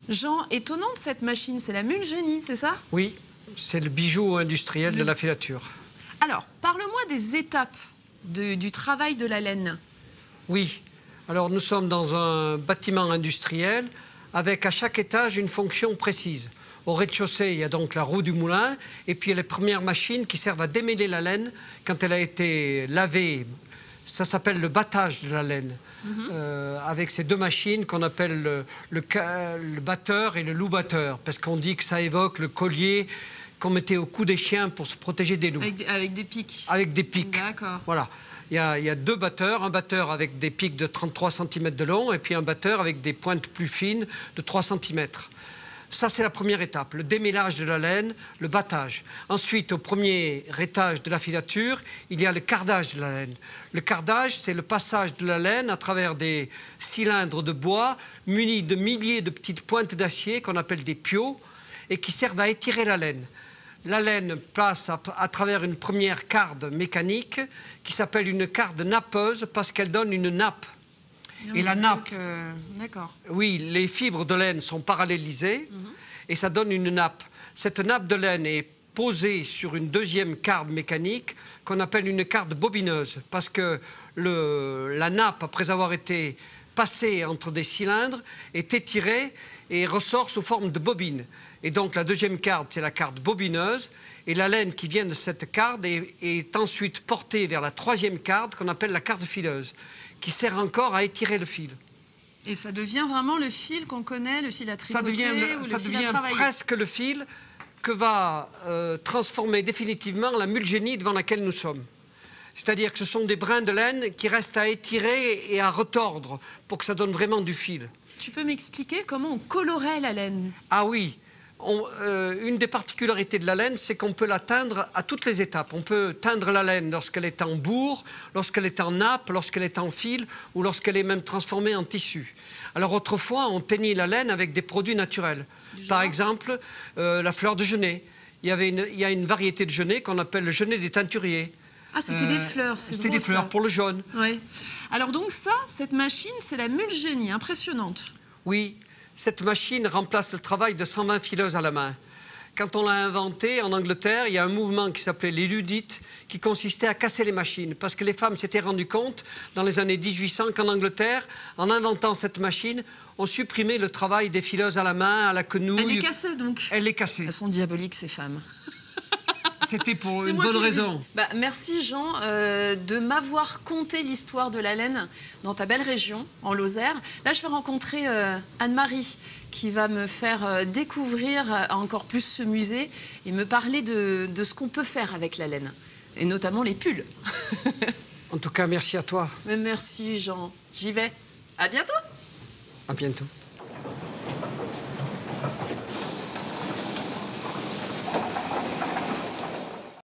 Jean, étonnante cette machine, c'est la mule génie, c'est ça? Oui, c'est le bijou industriel de la filature. Alors, parle-moi des étapes du travail de la laine. Oui, alors nous sommes dans un bâtiment industriel avec à chaque étage une fonction précise. Au rez-de-chaussée, il y a donc la roue du moulin et puis il y a les premières machines qui servent à démêler la laine quand elle a été lavée. Ça s'appelle le battage de la laine, avec ces deux machines qu'on appelle le batteur et le loup-batteur, parce qu'on dit que ça évoque le collier qu'on mettait au cou des chiens pour se protéger des loups. Avec des pics. Avec des pics. D'accord. Voilà. Il y a deux batteurs, un batteur avec des pics de 33 cm de long et puis un batteur avec des pointes plus fines de 3 cm. Ça, c'est la première étape, le démêlage de la laine, le battage. Ensuite, au premier étage de la filature, il y a le cardage de la laine. Le cardage, c'est le passage de la laine à travers des cylindres de bois munis de milliers de petites pointes d'acier qu'on appelle des piots et qui servent à étirer la laine. La laine passe à travers une première carde mécanique qui s'appelle une carde nappeuse parce qu'elle donne une nappe. Et la nappe, d'accord. Oui, les fibres de laine sont parallélisées et ça donne une nappe. Cette nappe de laine est posée sur une deuxième carde mécanique qu'on appelle une carde bobineuse parce que la nappe, après avoir été passée entre des cylindres, est étirée et ressort sous forme de bobine. Et donc la deuxième carde, c'est la carde bobineuse et la laine qui vient de cette carde est ensuite portée vers la troisième carde qu'on appelle la carde fileuse, qui sert encore à étirer le fil. Et ça devient vraiment le fil qu'on connaît, le fil à tricoter ça devient presque le fil que va transformer définitivement la mule génie devant laquelle nous sommes. C'est-à-dire que ce sont des brins de laine qui restent à étirer et à retordre pour que ça donne vraiment du fil. Tu peux m'expliquer comment on colorait la laine? Ah oui. Une des particularités de la laine, c'est qu'on peut la teindre à toutes les étapes. On peut teindre la laine lorsqu'elle est en bourre, lorsqu'elle est en nappe, lorsqu'elle est en fil ou lorsqu'elle est même transformée en tissu. Alors autrefois, on teignait la laine avec des produits naturels. Par exemple, la fleur de genêt. Il y a une variété de genêt qu'on appelle le genêt des teinturiers. Ah, c'était des fleurs, c'est C'était des fleurs pour le jaune. Oui. Alors donc ça, cette machine, c'est la mule génie, impressionnante. Oui. Cette machine remplace le travail de 120 fileuses à la main. Quand on l'a inventée en Angleterre, il y a un mouvement qui s'appelait les Luddites, qui consistait à casser les machines. Parce que les femmes s'étaient rendues compte, dans les années 1800, qu'en Angleterre, en inventant cette machine, on supprimait le travail des fileuses à la main, à la quenouille. Elle les cassait donc. Elle les cassait. Elles sont diaboliques, ces femmes. C'était pour une bonne raison. Bah, merci Jean de m'avoir conté l'histoire de la laine dans ta belle région, en Lozère. Là, je vais rencontrer Anne-Marie qui va me faire découvrir encore plus ce musée et me parler de ce qu'on peut faire avec la laine, et notamment les pulls. En tout cas, merci à toi. Mais merci Jean. J'y vais. À bientôt. À bientôt.